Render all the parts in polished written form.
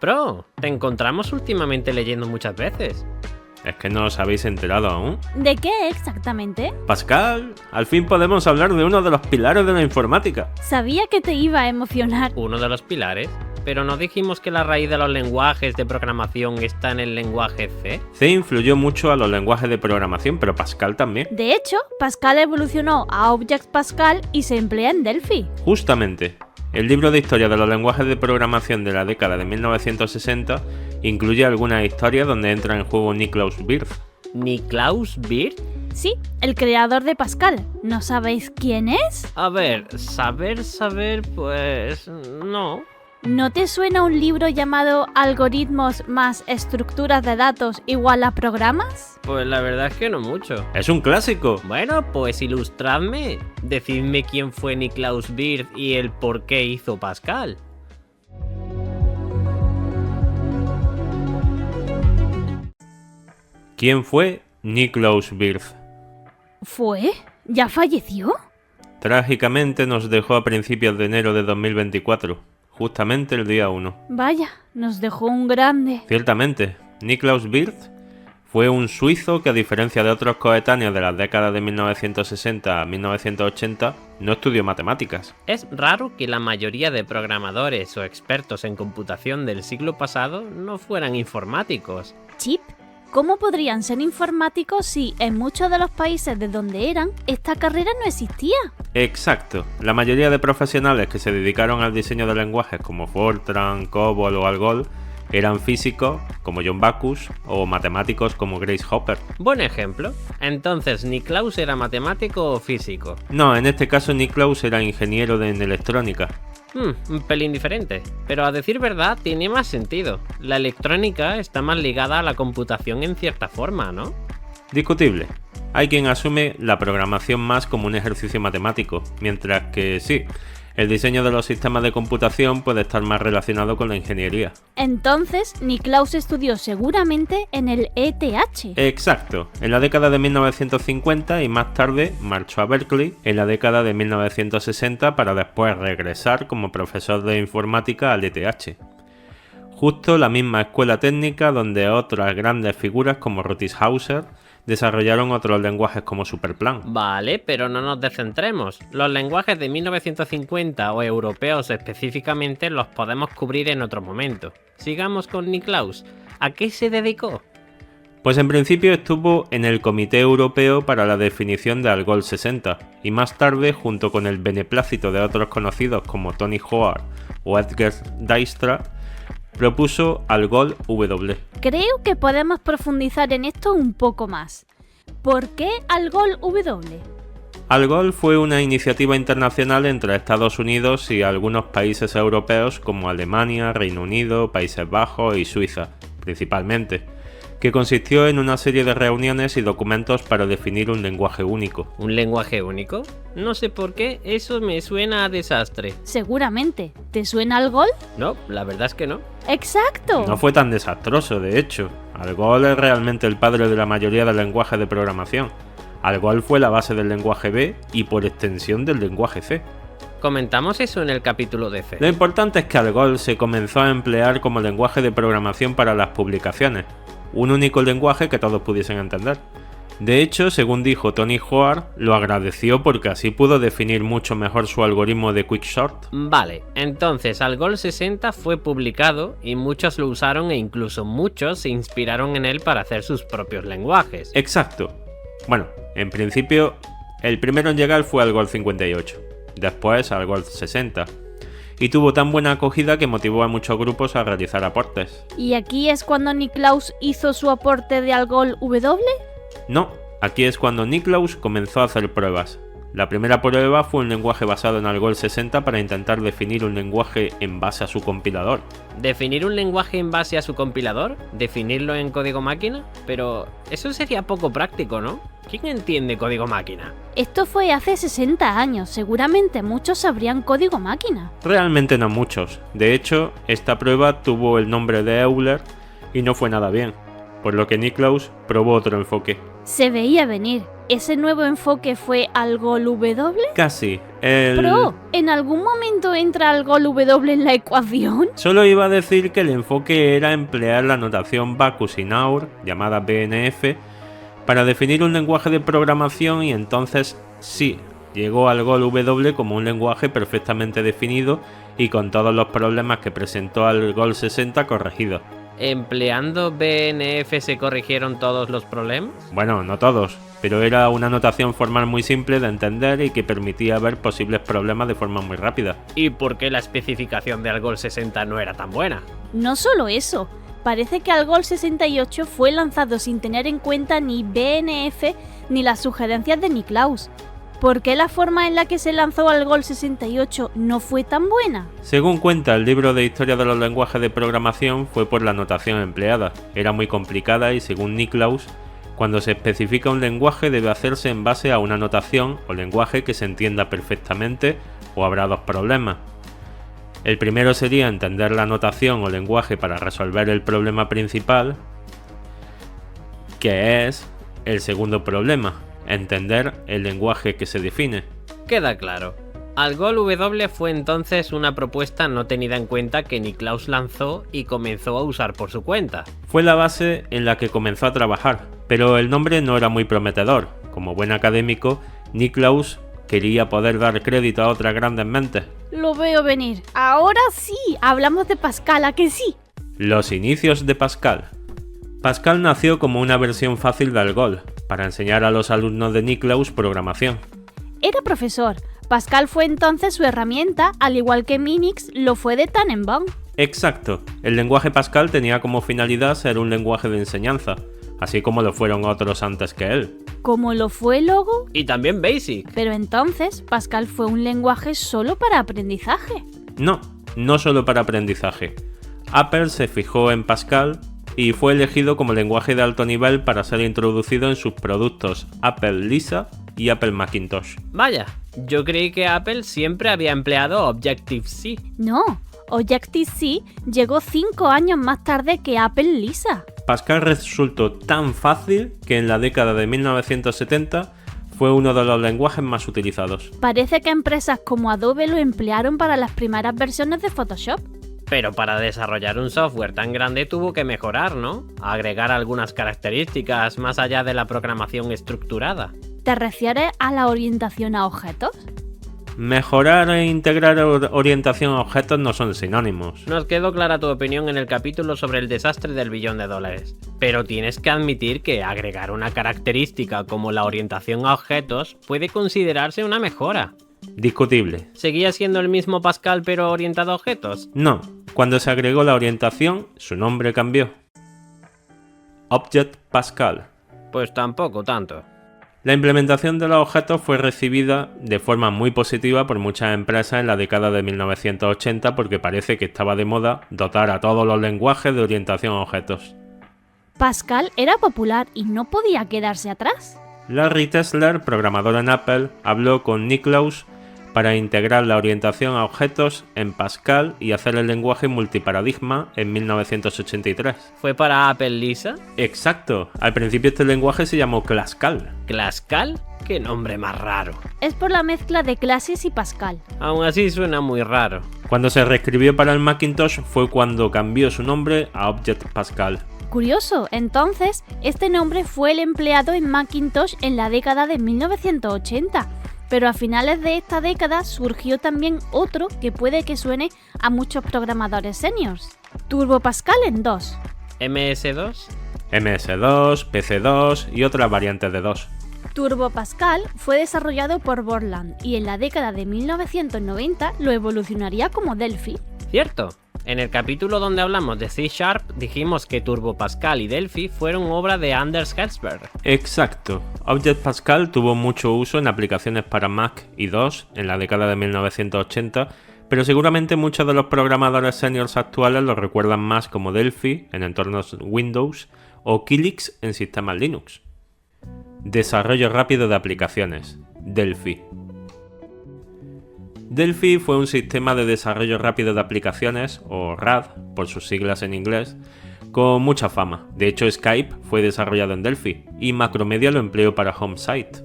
Pro, te encontramos últimamente leyendo muchas veces. ¿Es que no os habéis enterado aún? ¿De qué exactamente? Pascal, al fin podemos hablar de uno de los pilares de la informática. Sabía que te iba a emocionar. Uno de los pilares. Pero ¿no dijimos que la raíz de los lenguajes de programación está en el lenguaje C? C influyó mucho a los lenguajes de programación, pero Pascal también. De hecho, Pascal evolucionó a Object Pascal y se emplea en Delphi. Justamente. El libro de historia de los lenguajes de programación de la década de 1960 incluye algunas historias donde entra en juego Niklaus Wirth. ¿Niklaus Wirth? Sí, el creador de Pascal. ¿No sabéis quién es? A ver, saber, pues... no. ¿No te suena un libro llamado Algoritmos más estructuras de datos igual a programas? Pues la verdad es que no mucho. ¡Es un clásico! Bueno, pues ilustradme. Decidme quién fue Niklaus Wirth y el por qué hizo Pascal. ¿Quién fue Niklaus Wirth? ¿Fue? ¿Ya falleció? Trágicamente nos dejó a principios de enero de 2024, justamente el día 1. Vaya, nos dejó un grande. Ciertamente, Niklaus Wirth fue un suizo que, a diferencia de otros coetáneos de las décadas de 1960 a 1980, no estudió matemáticas. Es raro que la mayoría de programadores o expertos en computación del siglo pasado no fueran informáticos. Chip, ¿cómo podrían ser informáticos si en muchos de los países de donde eran, esta carrera no existía? Exacto. La mayoría de profesionales que se dedicaron al diseño de lenguajes como Fortran, COBOL o ALGOL eran físicos como John Backus o matemáticos como Grace Hopper. Buen ejemplo. Entonces, ¿Niklaus era matemático o físico? No, en este caso Niklaus era ingeniero en electrónica. Un pelín diferente, pero a decir verdad tiene más sentido. La electrónica está más ligada a la computación en cierta forma, ¿no? Discutible. Hay quien asume la programación más como un ejercicio matemático, mientras que sí, el diseño de los sistemas de computación puede estar más relacionado con la ingeniería. Entonces, Niklaus estudió seguramente en el ETH. Exacto, en la década de 1950 y más tarde marchó a Berkeley en la década de 1960 para después regresar como profesor de informática al ETH. Justo la misma escuela técnica donde otras grandes figuras como Rutishauser desarrollaron otros lenguajes como Superplan. Vale, pero no nos descentremos. Los lenguajes de 1950 o europeos específicamente los podemos cubrir en otro momento. Sigamos con Niklaus. ¿A qué se dedicó? Pues en principio estuvo en el Comité Europeo para la definición de ALGOL 60 y más tarde, junto con el beneplácito de otros conocidos como Tony Hoare o Edgar Dijkstra, propuso ALGOL W. Creo que podemos profundizar en esto un poco más. ¿Por qué ALGOL W? ALGOL fue una iniciativa internacional entre Estados Unidos y algunos países europeos como Alemania, Reino Unido, Países Bajos y Suiza, principalmente, que consistió en una serie de reuniones y documentos para definir un lenguaje único. ¿Un lenguaje único? No sé por qué, eso me suena a desastre. Seguramente. ¿Te suena ALGOL? No, la verdad es que no. ¡Exacto! No fue tan desastroso, de hecho. ALGOL es realmente el padre de la mayoría de lenguajes de programación. ALGOL fue la base del lenguaje B y por extensión del lenguaje C. Comentamos eso en el capítulo de C. Lo importante es que ALGOL se comenzó a emplear como lenguaje de programación para las publicaciones, un único lenguaje que todos pudiesen entender. De hecho, según dijo Tony Hoare, lo agradeció porque así pudo definir mucho mejor su algoritmo de Quicksort. Vale, entonces ALGOL 60 fue publicado y muchos lo usaron e incluso muchos se inspiraron en él para hacer sus propios lenguajes. Exacto. Bueno, en principio, el primero en llegar fue ALGOL 58, después ALGOL 60. Y tuvo tan buena acogida que motivó a muchos grupos a realizar aportes. ¿Y aquí es cuando Niklaus hizo su aporte de ALGOL W? No, aquí es cuando Niklaus comenzó a hacer pruebas. La primera prueba fue un lenguaje basado en ALGOL 60 para intentar definir un lenguaje en base a su compilador. ¿Definir un lenguaje en base a su compilador? ¿Definirlo en código máquina? Pero eso sería poco práctico, ¿no? ¿Quién entiende código máquina? Esto fue hace 60 años, seguramente muchos sabrían código máquina. Realmente no muchos. De hecho, esta prueba tuvo el nombre de Euler y no fue nada bien, por lo que Niklaus probó otro enfoque. Se veía venir. ¿Ese nuevo enfoque fue Algol W? Casi. Pero, ¿en algún momento entra Algol W en la ecuación? Solo iba a decir que el enfoque era emplear la notación Backus-Naur, llamada BNF, para definir un lenguaje de programación, y entonces sí, llegó Algol W como un lenguaje perfectamente definido y con todos los problemas que presentó Algol 60 corregidos. ¿Empleando BNF se corrigieron todos los problemas? Bueno, no todos, pero era una notación formal muy simple de entender y que permitía ver posibles problemas de forma muy rápida. ¿Y por qué la especificación de Algol 60 no era tan buena? No solo eso, parece que Algol 68 fue lanzado sin tener en cuenta ni BNF ni las sugerencias de Niklaus. ¿Por qué la forma en la que se lanzó Algol 68 no fue tan buena? Según cuenta el libro de Historia de los lenguajes de programación, fue por la notación empleada. Era muy complicada y, según Niklaus, cuando se especifica un lenguaje debe hacerse en base a una notación o lenguaje que se entienda perfectamente, o habrá dos problemas. El primero sería entender la notación o lenguaje para resolver el problema principal, que es el segundo problema, entender el lenguaje que se define. Queda claro. Algol W fue entonces una propuesta no tenida en cuenta que Niklaus lanzó y comenzó a usar por su cuenta. Fue la base en la que comenzó a trabajar, pero el nombre no era muy prometedor. Como buen académico, Niklaus quería poder dar crédito a otras grandes mentes. Lo veo venir. Ahora sí, hablamos de Pascal, ¿a que sí? Los inicios de Pascal. Pascal nació como una versión fácil de Algol, para enseñar a los alumnos de Niklaus programación. Era profesor. Pascal fue entonces su herramienta, al igual que Minix lo fue de Tannenbaum. Exacto. El lenguaje Pascal tenía como finalidad ser un lenguaje de enseñanza, así como lo fueron otros antes que él. Como lo fue Logo. Y también Basic. Pero entonces, Pascal fue un lenguaje solo para aprendizaje. No solo para aprendizaje. Apple se fijó en Pascal y fue elegido como lenguaje de alto nivel para ser introducido en sus productos Apple Lisa y Apple Macintosh. Vaya, yo creí que Apple siempre había empleado Objective-C. No, Objective-C llegó 5 años más tarde que Apple Lisa. Pascal resultó tan fácil que en la década de 1970 fue uno de los lenguajes más utilizados. Parece que empresas como Adobe lo emplearon para las primeras versiones de Photoshop. Pero para desarrollar un software tan grande tuvo que mejorar, ¿no? Agregar algunas características más allá de la programación estructurada. ¿Te refieres a la orientación a objetos? Mejorar e integrar orientación a objetos no son sinónimos. Nos quedó clara tu opinión en el capítulo sobre el desastre del $1 billón. Pero tienes que admitir que agregar una característica como la orientación a objetos puede considerarse una mejora. Discutible. ¿Seguía siendo el mismo Pascal pero orientado a objetos? No, cuando se agregó la orientación, su nombre cambió. Object Pascal. Pues tampoco tanto. La implementación de los objetos fue recibida de forma muy positiva por muchas empresas en la década de 1980 porque parece que estaba de moda dotar a todos los lenguajes de orientación a objetos. Pascal era popular y no podía quedarse atrás. Larry Tesler, programador en Apple, habló con Niklaus para integrar la orientación a objetos en Pascal y hacer el lenguaje multiparadigma en 1983. ¿Fue para Apple Lisa? Exacto. Al principio este lenguaje se llamó Clascal. ¿Clascal? ¡Qué nombre más raro! Es por la mezcla de clases y Pascal. Aún así suena muy raro. Cuando se reescribió para el Macintosh fue cuando cambió su nombre a Object Pascal. Curioso, entonces, este nombre fue el empleado en Macintosh en la década de 1980. Pero a finales de esta década surgió también otro que puede que suene a muchos programadores seniors. Turbo Pascal en 2. ¿MS2? MS2, PC2 y otras variantes de 2. Turbo Pascal fue desarrollado por Borland y en la década de 1990 lo evolucionaría como Delphi. Cierto. En el capítulo donde hablamos de C# dijimos que Turbo Pascal y Delphi fueron obra de Anders Hetsberg. Exacto. Object Pascal tuvo mucho uso en aplicaciones para Mac y DOS en la década de 1980, pero seguramente muchos de los programadores seniors actuales lo recuerdan más como Delphi en entornos Windows o Kylix en sistemas Linux. Desarrollo rápido de aplicaciones. Delphi. Delphi fue un sistema de desarrollo rápido de aplicaciones, o RAD por sus siglas en inglés, con mucha fama. De hecho, Skype fue desarrollado en Delphi y Macromedia lo empleó para HomeSite.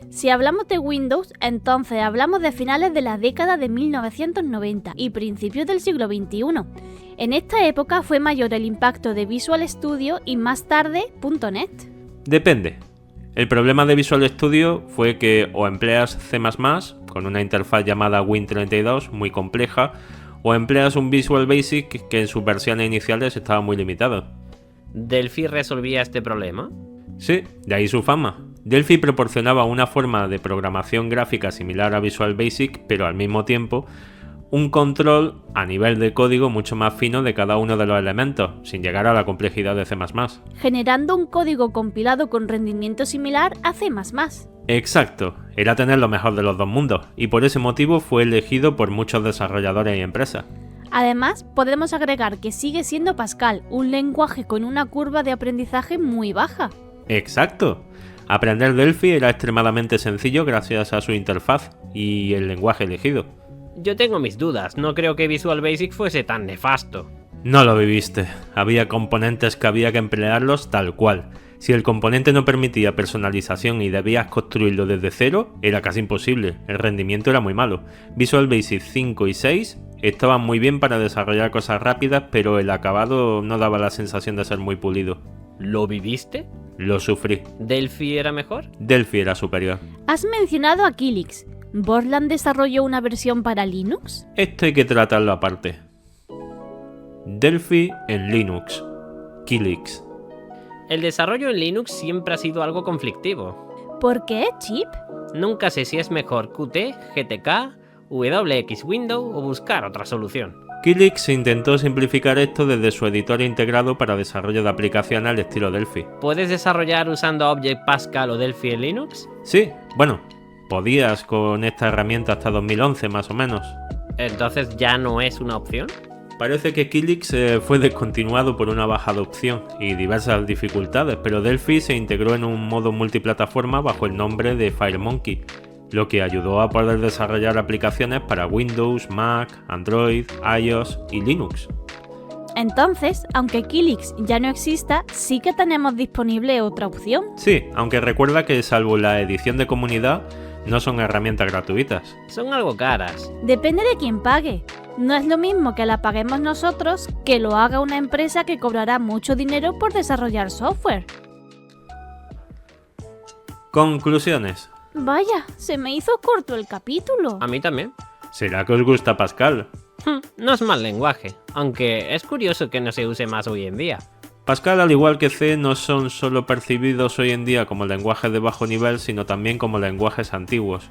Si hablamos de Windows, entonces hablamos de finales de la década de 1990 y principios del siglo XXI. En esta época fue mayor el impacto de Visual Studio y más tarde .NET. Depende. El problema de Visual Studio fue que o empleas C++ con una interfaz llamada Win32 muy compleja, o empleas un Visual Basic que en sus versiones iniciales estaba muy limitado. ¿Delphi resolvía este problema? Sí, de ahí su fama. Delphi proporcionaba una forma de programación gráfica similar a Visual Basic, pero al mismo tiempo un control a nivel de código mucho más fino de cada uno de los elementos, sin llegar a la complejidad de C++. Generando un código compilado con rendimiento similar a C++. Exacto, era tener lo mejor de los dos mundos, y por ese motivo fue elegido por muchos desarrolladores y empresas. Además, podemos agregar que sigue siendo Pascal, un lenguaje con una curva de aprendizaje muy baja. Exacto. Aprender Delphi era extremadamente sencillo gracias a su interfaz y el lenguaje elegido. Yo tengo mis dudas, no creo que Visual Basic fuese tan nefasto. No lo viviste. Había componentes que había que emplearlos tal cual. Si el componente no permitía personalización y debías construirlo desde cero, era casi imposible. El rendimiento era muy malo. Visual Basic 5 y 6 estaban muy bien para desarrollar cosas rápidas, pero el acabado no daba la sensación de ser muy pulido. ¿Lo viviste? Lo sufrí. ¿Delphi era mejor? Delphi era superior. Has mencionado a Kylix. ¿Borland desarrolló una versión para Linux? Esto hay que tratarlo aparte. Delphi en Linux. Kylix. El desarrollo en Linux siempre ha sido algo conflictivo. ¿Por qué, Chip? Nunca sé si es mejor Qt, GTK, WX Window o buscar otra solución. Kylix intentó simplificar esto desde su editor integrado para desarrollo de aplicaciones al estilo Delphi. ¿Puedes desarrollar usando Object Pascal o Delphi en Linux? Sí, bueno, podías con esta herramienta hasta 2011 más o menos. ¿Entonces ya no es una opción? Parece que Kylix fue descontinuado por una baja adopción y diversas dificultades, pero Delphi se integró en un modo multiplataforma bajo el nombre de FireMonkey, lo que ayudó a poder desarrollar aplicaciones para Windows, Mac, Android, iOS y Linux. Entonces, aunque Kylix ya no exista, sí que tenemos disponible otra opción. Sí, aunque recuerda que salvo la edición de comunidad, no son herramientas gratuitas. Son algo caras. Depende de quién pague. No es lo mismo que la paguemos nosotros que lo haga una empresa que cobrará mucho dinero por desarrollar software. Conclusiones. Vaya, se me hizo corto el capítulo. A mí también. ¿Será que os gusta Pascal? No es mal lenguaje, aunque es curioso que no se use más hoy en día. Pascal, al igual que C, no son solo percibidos hoy en día como lenguajes de bajo nivel, sino también como lenguajes antiguos,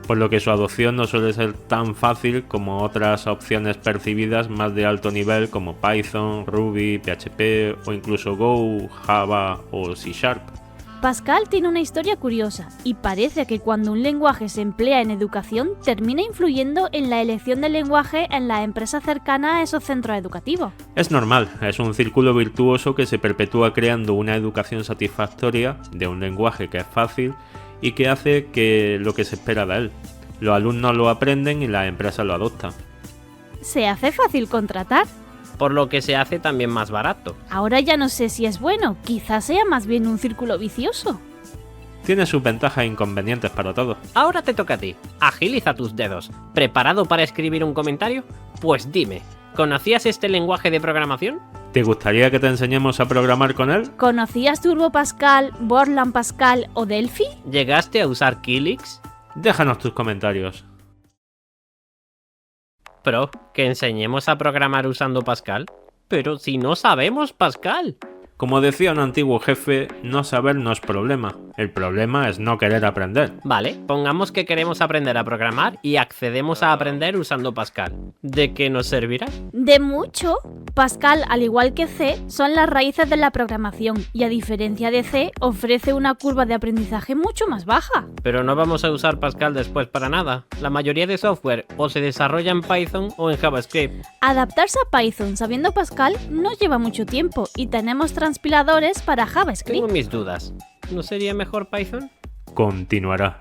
por lo que su adopción no suele ser tan fácil como otras opciones percibidas más de alto nivel como Python, Ruby, PHP o incluso Go, Java o C#. Pascal tiene una historia curiosa y parece que cuando un lenguaje se emplea en educación termina influyendo en la elección del lenguaje en las empresas cercanas a esos centros educativos. Es normal, es un círculo virtuoso que se perpetúa creando una educación satisfactoria de un lenguaje que es fácil y que hace que lo que se espera de él. Los alumnos lo aprenden y las empresas lo adoptan. Se hace fácil contratar. Por lo que se hace también más barato. Ahora ya no sé si es bueno, quizás sea más bien un círculo vicioso. Tiene sus ventajas e inconvenientes para todos. Ahora te toca a ti. Agiliza tus dedos. ¿Preparado para escribir un comentario? Pues dime, ¿conocías este lenguaje de programación? ¿Te gustaría que te enseñemos a programar con él? ¿Conocías Turbo Pascal, Borland Pascal o Delphi? ¿Llegaste a usar Kylix? Déjanos tus comentarios. Pero, ¿que enseñemos a programar usando Pascal? Pero si no sabemos Pascal. Como decía un antiguo jefe, no saber no es problema. El problema es no querer aprender. Vale, pongamos que queremos aprender a programar y accedemos a aprender usando Pascal. ¿De qué nos servirá? De mucho. Pascal, al igual que C, son las raíces de la programación y a diferencia de C, ofrece una curva de aprendizaje mucho más baja. Pero no vamos a usar Pascal después para nada. La mayoría de software o se desarrolla en Python o en JavaScript. Adaptarse a Python sabiendo Pascal no lleva mucho tiempo y tenemos transpiladores para JavaScript. Tengo mis dudas. ¿No sería mejor Python? Continuará.